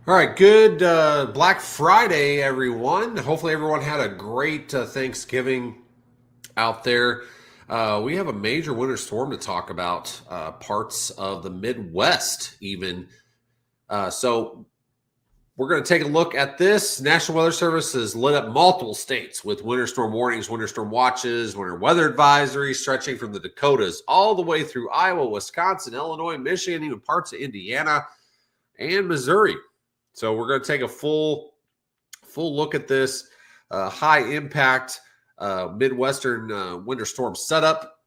All right, good Black Friday, everyone. Hopefully, everyone had a great Thanksgiving out there. We have a major winter storm to talk about, parts of the Midwest, even. So, we're going to take a look at this. National Weather Service has lit up multiple states with winter storm warnings, winter storm watches, winter weather advisories stretching from the Dakotas all the way through Iowa, Wisconsin, Illinois, Michigan, even parts of Indiana and Missouri. So we're going to take a full look at this high impact Midwestern winter storm setup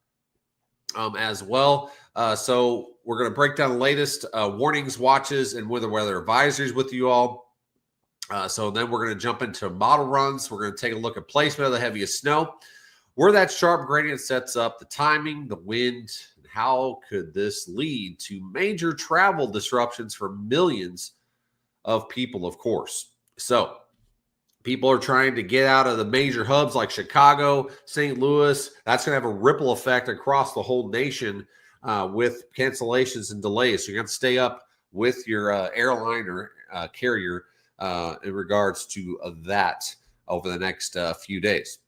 as well. So we're going to break down the latest warnings, watches, and weather advisories with you all. So then we're going to jump into model runs. We're going to take a look at placement of the heaviest snow, where that sharp gradient sets up, the timing, the wind, and how could this lead to major travel disruptions for millions of people, of course. So people are trying to get out of the major hubs like Chicago, St. Louis. That's going to have a ripple effect across the whole nation with cancellations and delays. So you're going to stay up with your airline or carrier in regards to that over the next few days.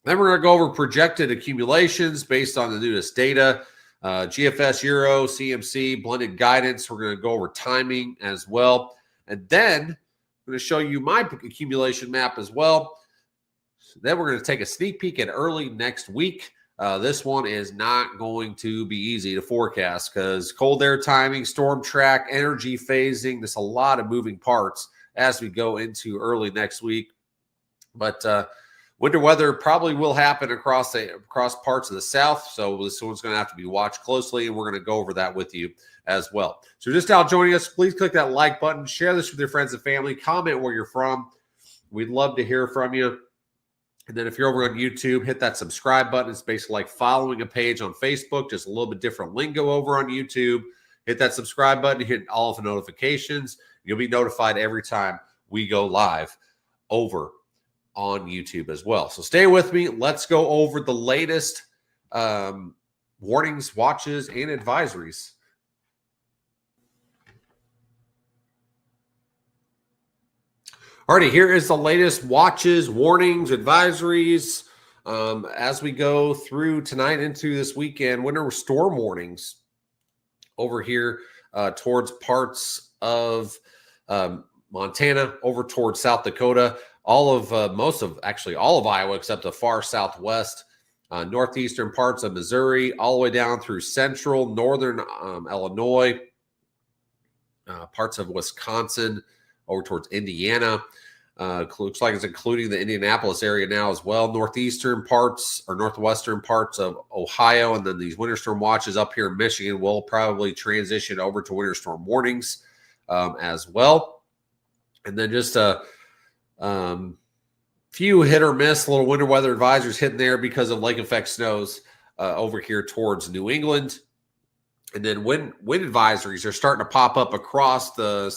Then we're going to go over projected accumulations based on the newest data, GFS, Euro, CMC, blended guidance. We're going to go over timing as well. And then I'm going to show you my accumulation map as well. Then we're going to take a sneak peek at early next week. This one is not going to be easy to forecast because cold air timing, storm track, energy phasing, there's a lot of moving parts as we go into early next week. But winter weather probably will happen across parts of the South. So this one's going to have to be watched closely, and we're going to go over that with you as well. So just now joining us, please click that like button, share this with your friends and family, comment where you're from. We'd love to hear from you. And then if you're over on YouTube, hit that subscribe button. It's basically like following a page on Facebook, just a little bit different lingo over on YouTube. Hit that subscribe button, hit all of the notifications. You'll be notified every time we go live over on YouTube as well. So stay with me. Let's go over the latest warnings, watches, and advisories. Alrighty, here is the latest watches, warnings, advisories as we go through tonight into this weekend. Winter storm warnings over here towards parts of Montana, over towards South Dakota, most of all of Iowa except the far southwest, northeastern parts of Missouri, all the way down through central, northern Illinois, parts of Wisconsin, over towards Indiana. Looks like it's including the Indianapolis area now as well. Northeastern parts or northwestern parts of Ohio. And then these winter storm watches up here in Michigan will probably transition over to winter storm warnings as well. And then just a few hit or miss little winter weather advisories hitting there because of lake effect snows over here towards New England. And then wind advisories are starting to pop up across the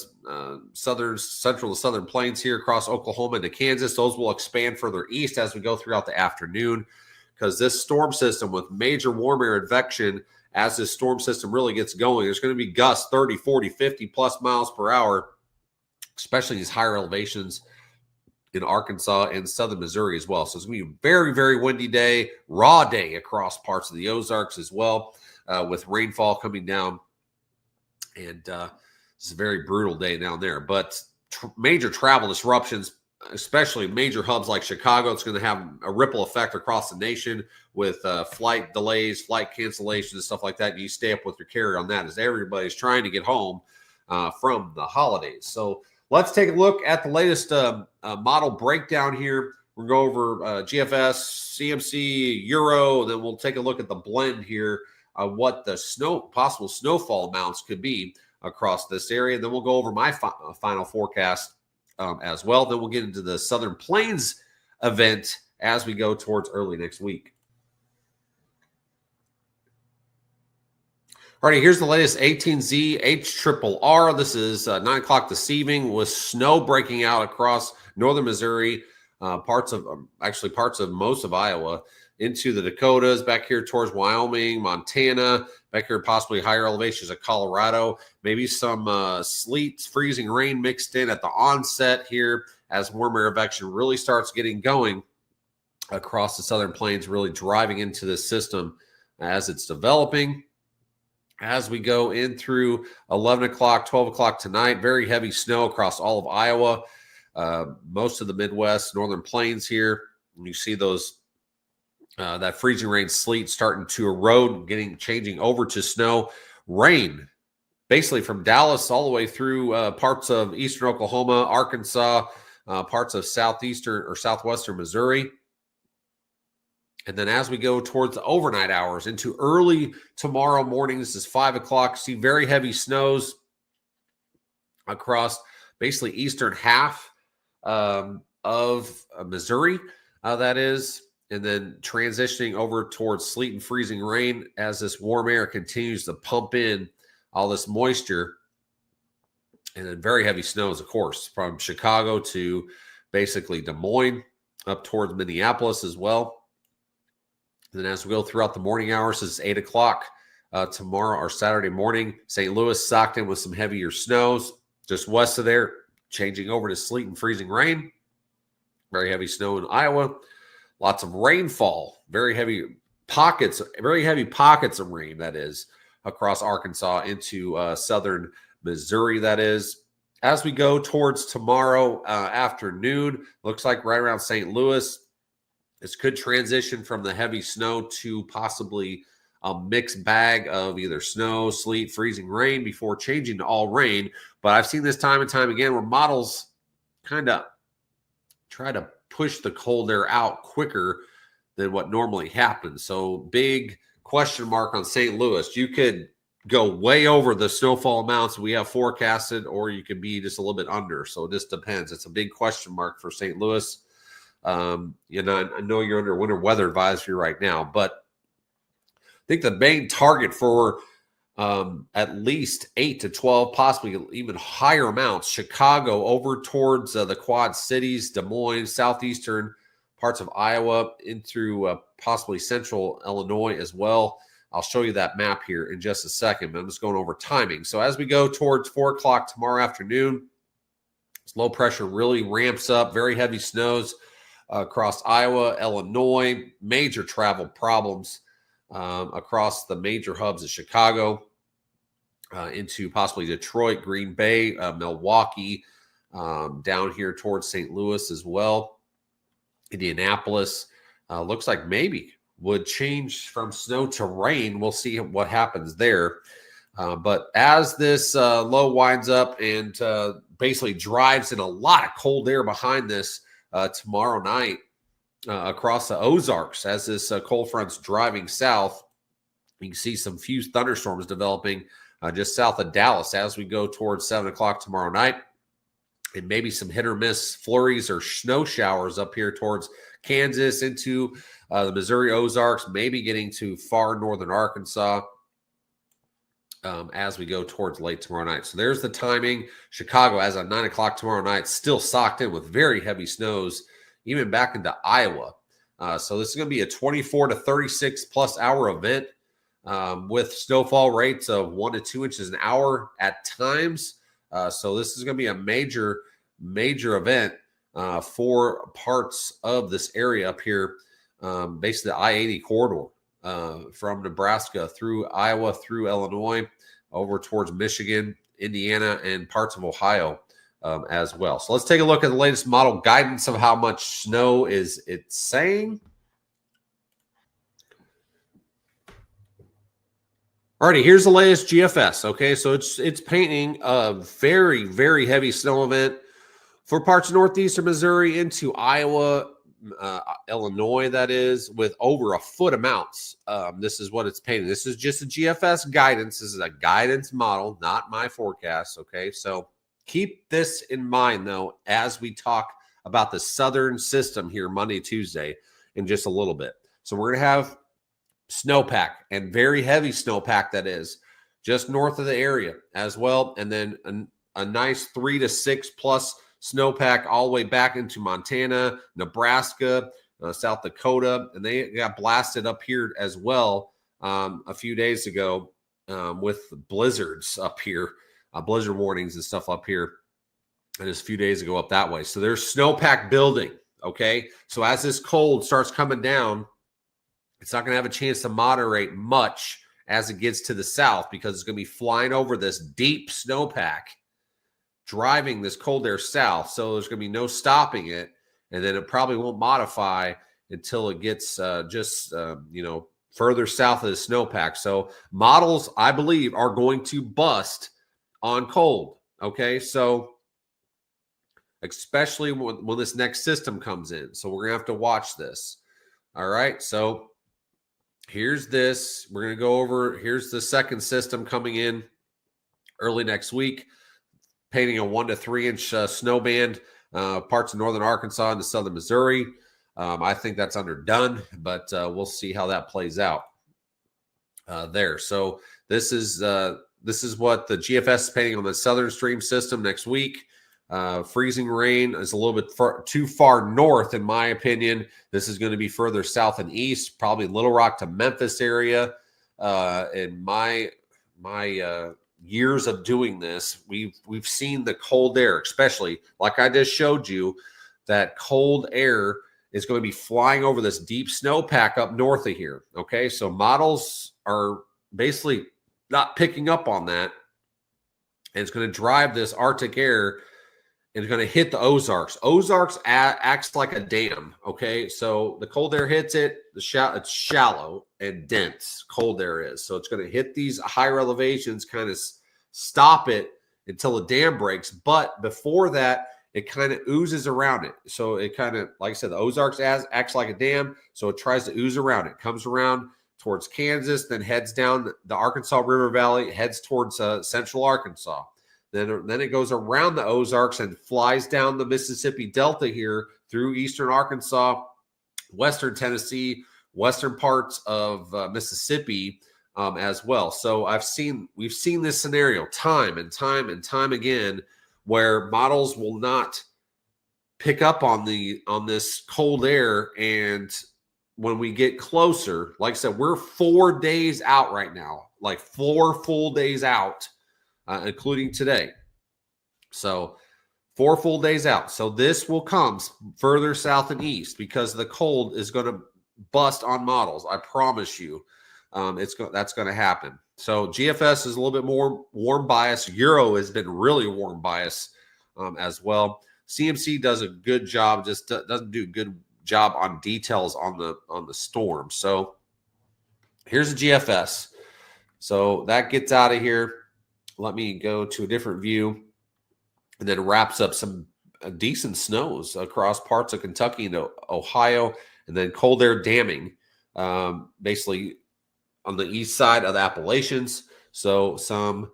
central to southern plains here, across Oklahoma into Kansas. Those will expand further east as we go throughout the afternoon because this storm system with major warm air advection, as this storm system really gets going, there's going to be gusts 30, 40, 50 plus miles per hour, especially these higher elevations in Arkansas and southern Missouri as well. So it's going to be a very, very windy day, raw day across parts of the Ozarks as well. With rainfall coming down, and it's a very brutal day down there. But major travel disruptions, especially major hubs like Chicago, it's going to have a ripple effect across the nation with flight delays, flight cancellations, and stuff like that. You stay up with your carrier on that as everybody's trying to get home from the holidays. So let's take a look at the latest model breakdown here. We'll go over GFS, CMC, Euro, then we'll take a look at the blend here. What the possible snowfall amounts could be across this area. Then we'll go over my final forecast as well. Then we'll get into the Southern Plains event as we go towards early next week. All right, here's the latest 18Z HRRR. This is 9 o'clock this evening with snow breaking out across northern Missouri, parts of most of Iowa, into the Dakotas, back here towards Wyoming, Montana, back here, possibly higher elevations of Colorado. Maybe some sleet, freezing rain mixed in at the onset here as warm air advection really starts getting going across the southern plains, really driving into this system as it's developing. As we go in through 11 o'clock, 12 o'clock tonight, very heavy snow across all of Iowa, most of the Midwest, northern plains here. And you see those that freezing rain, sleet starting to erode, changing over to snow, rain, basically from Dallas all the way through parts of eastern Oklahoma, Arkansas, parts of southeastern or southwestern Missouri. And then as we go towards the overnight hours into early tomorrow morning, this is 5 o'clock, see very heavy snows across basically eastern half of Missouri, that is. And then transitioning over towards sleet and freezing rain as this warm air continues to pump in all this moisture. And then very heavy snows, of course, from Chicago to basically Des Moines up towards Minneapolis as well. And then as we go throughout the morning hours, it's 8 o'clock tomorrow or Saturday morning. St. Louis socked in with some heavier snows. Just west of there, changing over to sleet and freezing rain. Very heavy snow in Iowa. Lots of rainfall. Very heavy pockets of rain, that is, across Arkansas into southern Missouri, that is. As we go towards tomorrow afternoon, looks like right around St. Louis, this could transition from the heavy snow to possibly a mixed bag of either snow, sleet, freezing rain before changing to all rain. But I've seen this time and time again where models kind of try to push the cold air out quicker than what normally happens. So big question mark on St. Louis. You could go way over the snowfall amounts we have forecasted, or you could be just a little bit under. So it just depends. It's a big question mark for St. Louis. I know you're under winter weather advisory right now, but I think the main target for at least 8 to 12, possibly even higher amounts, Chicago over towards the Quad Cities, Des Moines, southeastern parts of Iowa, in through possibly central Illinois as well. I'll show you that map here in just a second, but I'm just going over timing. So as we go towards 4 o'clock tomorrow afternoon, this low pressure really ramps up, very heavy snows across Iowa, Illinois, major travel problems across the major hubs of Chicago into possibly Detroit, Green Bay, Milwaukee, down here towards St. Louis as well. Indianapolis looks like maybe would change from snow to rain. We'll see what happens there. But as this low winds up and basically drives in a lot of cold air behind this, tomorrow night across the Ozarks, as this cold front's driving south, you can see some few thunderstorms developing just south of Dallas as we go towards 7 o'clock tomorrow night, and maybe some hit or miss flurries or snow showers up here towards Kansas into the Missouri Ozarks, maybe getting to far northern Arkansas as we go towards late tomorrow night. So there's the timing. Chicago, as of 9 o'clock tomorrow night, still socked in with very heavy snows, even back into Iowa. So this is going to be a 24 to 36 plus hour event with snowfall rates of 1 to 2 inches an hour at times. So this is going to be a major event for parts of this area up here, basically the I-80 corridor. From Nebraska through Iowa, through Illinois, over towards Michigan, Indiana, and parts of Ohio as well. So let's take a look at the latest model guidance of how much snow is it saying. Alrighty, here's the latest GFS. Okay, so it's painting a very, very heavy snow event for parts of northeastern Missouri into Iowa, Illinois, that is, with over a foot amounts. This is what it's painting. This is just a GFS guidance. This is a guidance model, not my forecast. Okay, so keep this in mind, though, as we talk about the southern system here Monday, Tuesday, in just a little bit. So we're going to have snowpack, and very heavy snowpack, that is, just north of the area as well. And then a nice 3 to 6 plus snowpack all the way back into Montana, Nebraska, South Dakota, and they got blasted up here as well a few days ago with blizzards up here, blizzard warnings and stuff up here. And just a few days ago up that way. So there's snowpack building. Okay. So as this cold starts coming down, it's not going to have a chance to moderate much as it gets to the south because it's going to be flying over this deep snowpack, driving this cold air south. So there's going to be no stopping it. And then it probably won't modify until it gets further south of the snowpack. So models, I believe, are going to bust on cold. Okay. So especially when this next system comes in. So we're going to have to watch this. All right. So here's this. We're going to go over. Here's the second system coming in early next week, painting a 1 to 3 inch snow band, parts of northern Arkansas and southern Missouri. I think that's underdone, but we'll see how that plays out there. So this is what the GFS is painting on the southern stream system next week. Freezing rain is a little bit too far north, in my opinion. This is going to be further south and east, probably Little Rock to Memphis area. In my years of doing this, we've seen the cold air, especially like I just showed you, that cold air is going to be flying over this deep snowpack up north of here. Okay, so models are basically not picking up on that, and it's going to drive this Arctic air. It's going to hit the Ozarks. Ozarks acts like a dam, okay? So the cold air hits it. It's shallow and dense, cold air is. So it's going to hit these higher elevations, kind of stop it until the dam breaks. But before that, it kind of oozes around it. So it kind of, like I said, the Ozarks acts like a dam. So it tries to ooze around it. Comes around towards Kansas, then heads down the Arkansas River Valley, heads towards central Arkansas. Then it goes around the Ozarks and flies down the Mississippi Delta here through eastern Arkansas, western Tennessee, western parts of Mississippi as well. So we've seen this scenario time and time again where models will not pick up on this cold air, and when we get closer, like I said, we're 4 days out right now, like 4 full days out. Including today. So 4 full days out. So this will come further south and east because the cold is going to bust on models. I promise you that's going to happen. So GFS is a little bit more warm bias. Euro has been really warm bias as well. CMC does a good job, just doesn't do a good job on details on the storm. So here's the GFS. So that gets out of here. Let me go to a different view, and then wraps up some decent snows across parts of Kentucky and Ohio, and then cold air damming, basically on the east side of the Appalachians. So some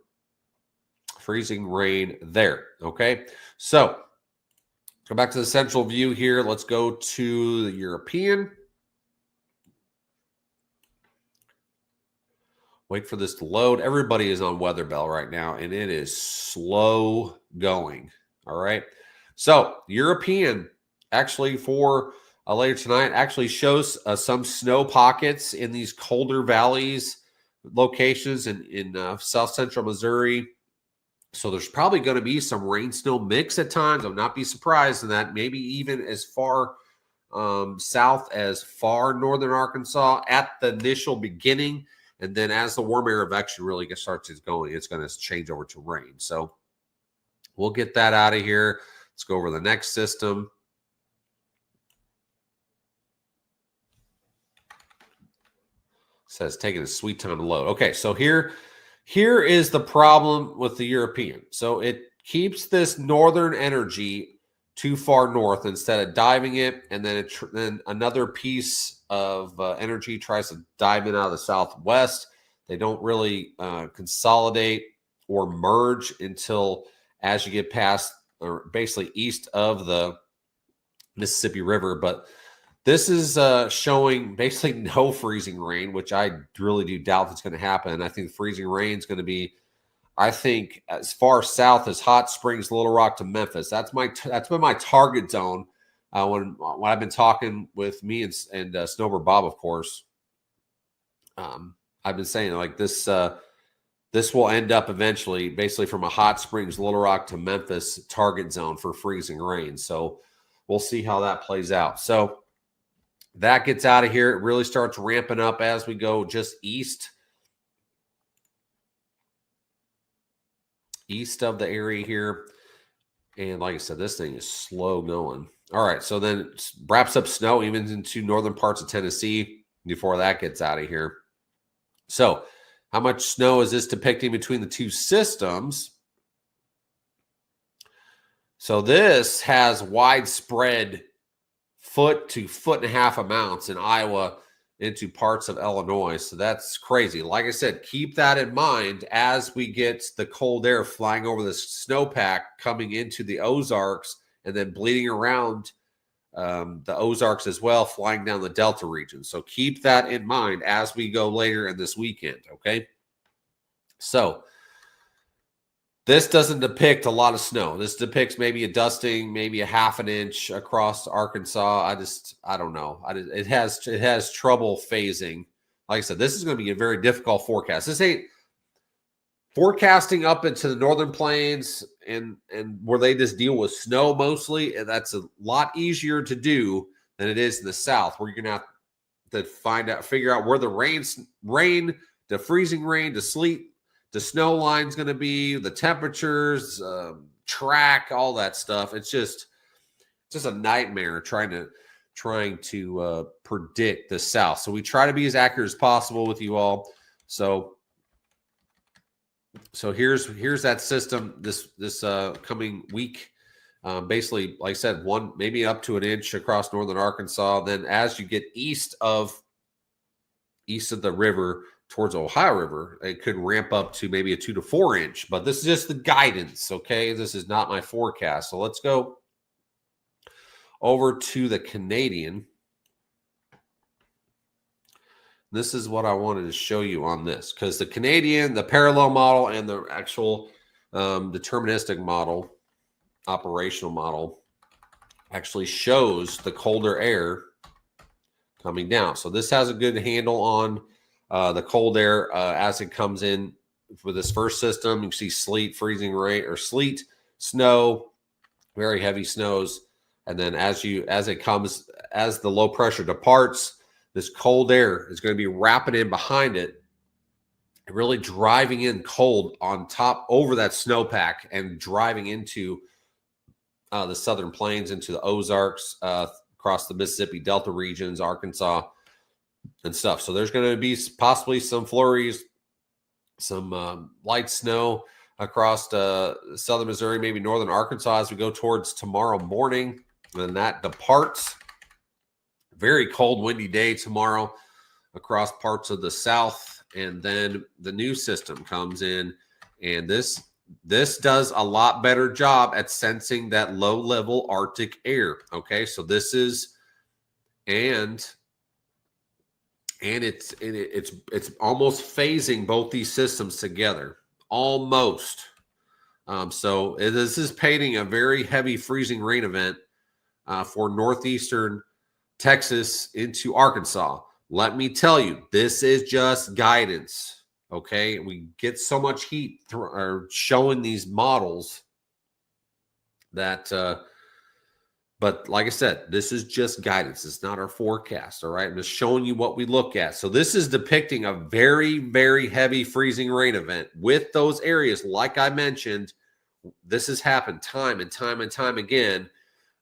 freezing rain there. Okay, so go back to the central view here. Let's go to the European. Wait for this to load. Everybody is on Weather Bell right now, and it is slow going. All right. So European, actually for later tonight, actually shows some snow pockets in these colder valleys locations in south central Missouri. So there's probably going to be some rain snow mix at times. I would not be surprised in that. Maybe even as far south as far northern Arkansas at the initial beginning. And then as the warm air advection really starts going, it's going to change over to rain. So we'll get that out of here. Let's go over the next system. It says taking a sweet time to load. Okay, so here is the problem with the European. So it keeps this northern energy too far north instead of diving it, and then then another piece of energy tries to dive in out of the southwest. They don't really consolidate or merge until as you get past or basically east of the Mississippi River. But this is showing basically no freezing rain, which I really do doubt that's going to happen. I think freezing rain is going to be, I think, as far south as Hot Springs, Little Rock to Memphis. That's been my target zone when I've been talking with me and Snowbird Bob, of course. I've been saying like this this will end up eventually basically from a Hot Springs, Little Rock to Memphis target zone for freezing rain. So we'll see how that plays out. So that gets out of here. It really starts ramping up as we go just east of the area here. And like I said, this thing is slow going. All right, so then it wraps up snow even into northern parts of Tennessee before that gets out of here. So how much snow is this depicting between the two systems? So this has widespread foot to foot and a half amounts in Iowa into parts of Illinois. So that's crazy. Like I said, keep that in mind as we get the cold air flying over the snowpack coming into the Ozarks and then bleeding around the Ozarks as well, flying down the Delta region. So keep that in mind as we go later in this weekend, okay? So this doesn't depict a lot of snow. This depicts maybe a dusting, maybe a half an inch across Arkansas. I don't know. It has trouble phasing. Like I said, this is going to be a very difficult forecast. This ain't forecasting up into the northern plains and where they just deal with snow mostly. And that's a lot easier to do than it is in the south, where you're going to have to figure out where the rain, the freezing rain, the sleet, the snow line's going to be, the temperatures, track, all that stuff. It's just a nightmare trying to predict the South. So we try to be as accurate as possible with you all. So here's that system this coming week. Basically, like I said, maybe up to an inch across northern Arkansas. Then as you get east of the river, towards Ohio River, it could ramp up to maybe a 2 to 4 inch, but this is just the guidance, okay? This is not my forecast. So let's go over to the Canadian. This is what I wanted to show you on this, because the Canadian, the parallel model, and the actual deterministic model, operational model, actually shows the colder air coming down. So this has a good handle on the cold air as it comes in for this first system. You see sleet, freezing rain, or sleet, snow, very heavy snows. And then as the low pressure departs, this cold air is going to be wrapping in behind it, really driving in cold on top over that snowpack and driving into the southern plains, into the Ozarks, across the Mississippi Delta regions, Arkansas, and stuff. So there's going to be possibly some flurries, some light snow across southern Missouri, maybe northern Arkansas as we go towards tomorrow morning. And that departs. Very cold, windy day tomorrow across parts of the South. And then the new system comes in, and this does a lot better job at sensing that low-level Arctic air. Okay, so this is and it's almost phasing both these systems together, almost. So this is painting a very heavy freezing rain event for northeastern Texas into Arkansas. Let me tell you, this is just guidance. Okay, we get so much heat showing these models that. But like I said, this is just guidance. It's not our forecast, all right? I'm just showing you what we look at. So this is depicting a very, very heavy freezing rain event with those areas. Like I mentioned, this has happened time and time and time again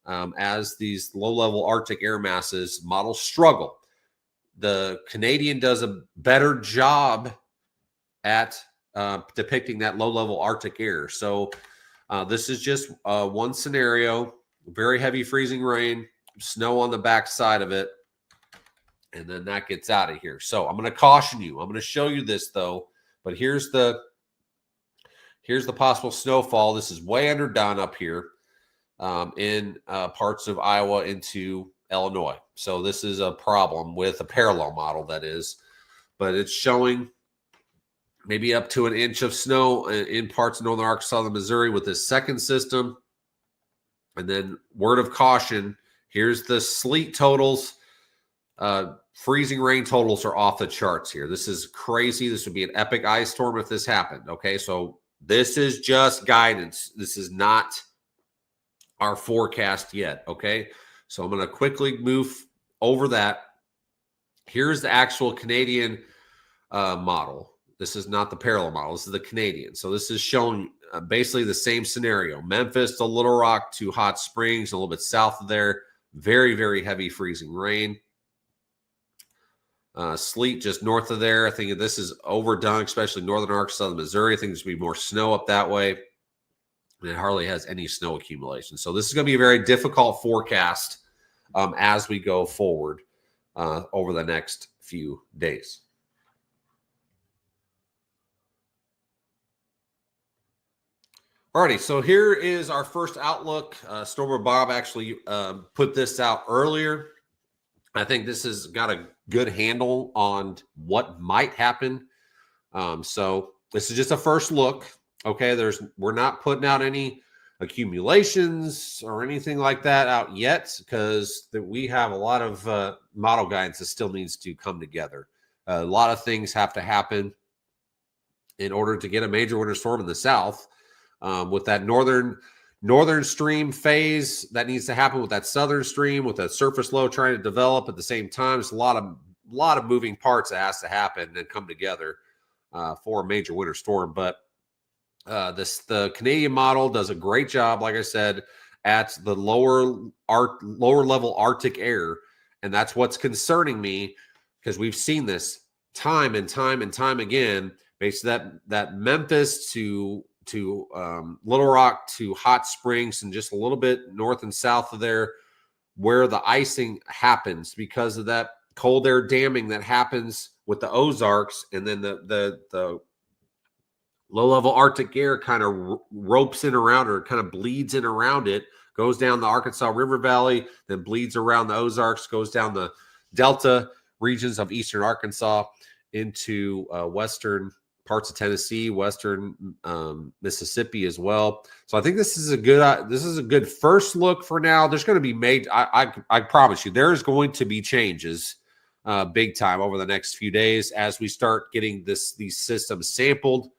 as these low-level Arctic air masses models struggle. The Canadian does a better job at depicting that low-level Arctic air. So this is just one scenario. Very heavy freezing rain, snow on the back side of it, and then that gets out of here. So I'm going to caution you. I'm going to show you this, though, but here's the possible snowfall. This is way underdone up here in parts of Iowa into Illinois. So this is a problem with a parallel model, that is. But it's showing maybe up to an inch of snow in parts of northern Arkansas and Missouri with this second system. And then word of caution, here's the sleet totals Freezing rain totals are off the charts here. This is crazy. This would be an epic ice storm if this happened. Okay, so this is just guidance. This is not our forecast yet. Okay, so I'm going to quickly move over that. Here's the actual Canadian model. This is not the parallel model. This is the Canadian. So this is showing basically the same scenario. Memphis to Little Rock to Hot Springs, a little bit south of there. Very, very heavy freezing rain. Sleet just north of there. I think this is overdone, especially northern Arkansas and Missouri. I think there's going to be more snow up that way. And it hardly has any snow accumulation. So this is going to be a very difficult forecast as we go forward over the next few days. Alrighty, so here is our first outlook. Stormer Bob actually put this out earlier. I think this has got a good handle on what might happen. So this is just a first look. Okay, we're not putting out any accumulations or anything like that out yet because we have a lot of model guidance that still needs to come together. A lot of things have to happen in order to get a major winter storm in the south. With that northern stream phase that needs to happen with that southern stream, with that surface low trying to develop at the same time. It's a lot of moving parts that has to happen and come together for a major winter storm. But the Canadian model does a great job, like I said, at the lower level Arctic air, and that's what's concerning me because we've seen this time and time and time again. Basically, that Memphis to Little Rock to Hot Springs and just a little bit north and south of there where the icing happens because of that cold air damming that happens with the Ozarks, and then the low-level Arctic air kind of ropes in around or kind of bleeds in around it, goes down the Arkansas River Valley, then bleeds around the Ozarks, goes down the delta regions of eastern Arkansas into western parts of Tennessee, western Mississippi as well. So I think this is a good first look for now. There's going to be I promise you, there's going to be changes big time over the next few days as we start getting these systems sampled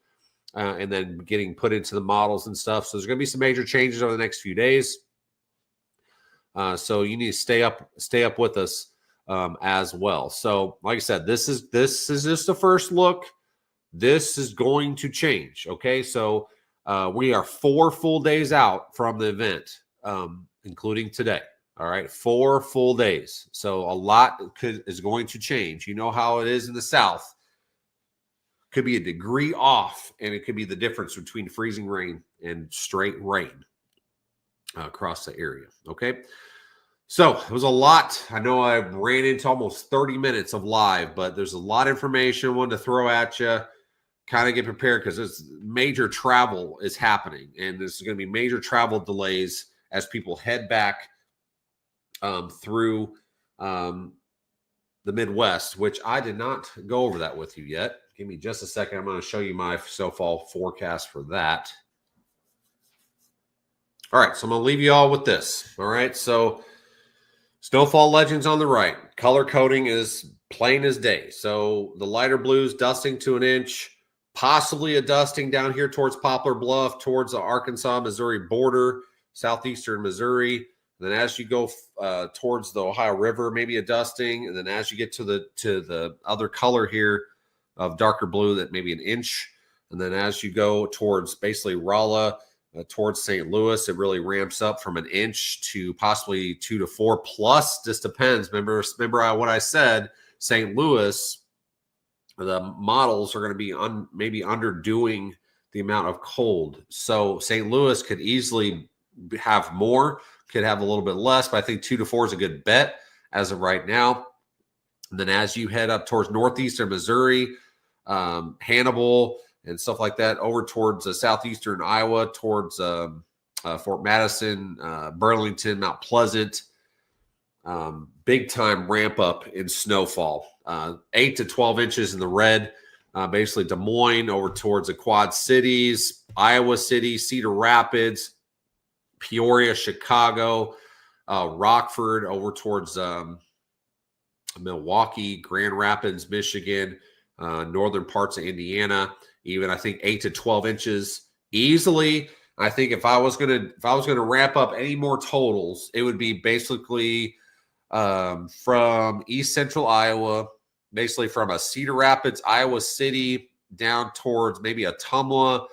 and then getting put into the models and stuff. So there's going to be some major changes over the next few days. So you need to stay up with us as well. So like I said, this is just the first look. This is going to change. Okay, so we are 4 full days out from the event, including today. All right, 4 full days. So a lot is going to change. You know how it is in the South. Could be a degree off, and it could be the difference between freezing rain and straight rain across the area. Okay, so it was a lot. I know I ran into almost 30 minutes of live, but there's a lot of information I wanted to throw at you. Kind of get prepared because there's major travel is happening, and there's going to be major travel delays as people head back through the Midwest, which I did not go over that with you yet. Give me just a second. I'm going to show you my snowfall forecast for that. All right, so I'm going to leave you all with this. All right, so snowfall legends on the right. Color coding is plain as day. So the lighter blues dusting to 1 inch. Possibly a dusting down here towards Poplar Bluff, towards the Arkansas-Missouri border, southeastern Missouri. And then as you go towards the Ohio River, maybe a dusting. And then as you get to the other color here of darker blue, that maybe 1 inch. And then as you go towards basically Rolla, towards St. Louis, it really ramps up from 1 inch to possibly 2 to 4 plus. Just depends. Remember what I said, St. Louis, the models are going to be maybe underdoing the amount of cold. So St. Louis could easily have more, could have a little bit less, but I think 2 to 4 is a good bet as of right now. And then as you head up towards northeastern Missouri, Hannibal and stuff like that, over towards southeastern Iowa, towards Fort Madison, Burlington, Mount Pleasant, big time ramp up in snowfall. 8 to 12 inches in the red, basically Des Moines over towards the Quad Cities, Iowa City, Cedar Rapids, Peoria, Chicago, Rockford over towards Milwaukee, Grand Rapids, Michigan, northern parts of Indiana, even I think 8 to 12 inches easily. I think if I was gonna ramp up any more totals, it would be basically from East Central Iowa, basically from a Cedar Rapids, Iowa City down towards maybe Atumwa,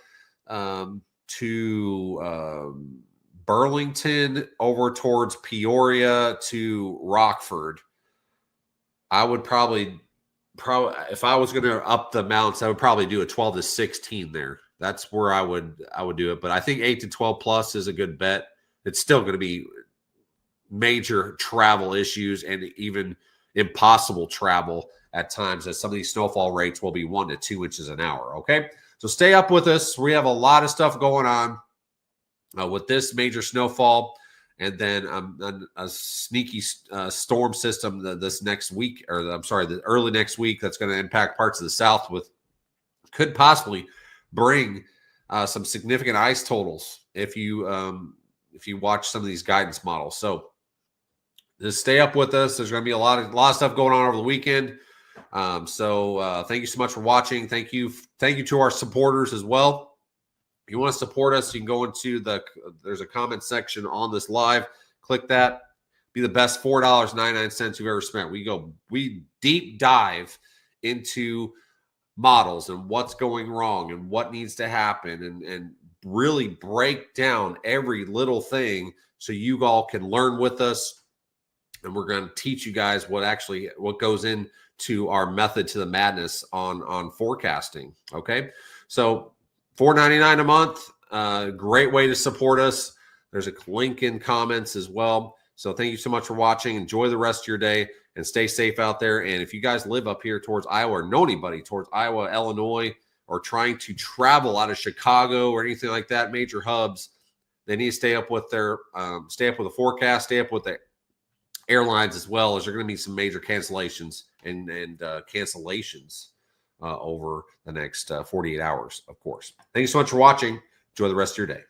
to Burlington, over towards Peoria to Rockford. I would probably if I was going to up the mounts, I would probably do a 12 to 16 there. That's where I would do it. But I think 8 to 12 plus is a good bet. It's still going to be major travel issues and even impossible travel at times, as some of these snowfall rates will be 1 to 2 inches an hour. Okay, so stay up with us. We have a lot of stuff going on with this major snowfall, and then a sneaky storm system this next week, or I'm sorry, the early next week, that's going to impact parts of the South, could possibly bring some significant ice totals if you watch some of these guidance models. So just stay up with us. There's going to be a lot of stuff going on over the weekend. So thank you so much for watching. Thank you to our supporters as well. If you want to support us, you can go into there's a comment section on this live. Click that. Be the best $4.99 you've ever spent. We deep dive into models and what's going wrong and what needs to happen, and really break down every little thing so you all can learn with us. And we're going to teach you guys what goes into our method to the madness on forecasting. Okay, so $4.99 a month, great way to support us. There's a link in comments as well. So thank you so much for watching. Enjoy the rest of your day and stay safe out there. And if you guys live up here towards Iowa, or know anybody towards Iowa, Illinois, or trying to travel out of Chicago or anything like that, major hubs, they need to stay up with the forecast, stay up with the airlines, as well as there are going to be some major cancellations and cancellations over the next 48 hours, of course. Thank you so much for watching. Enjoy the rest of your day.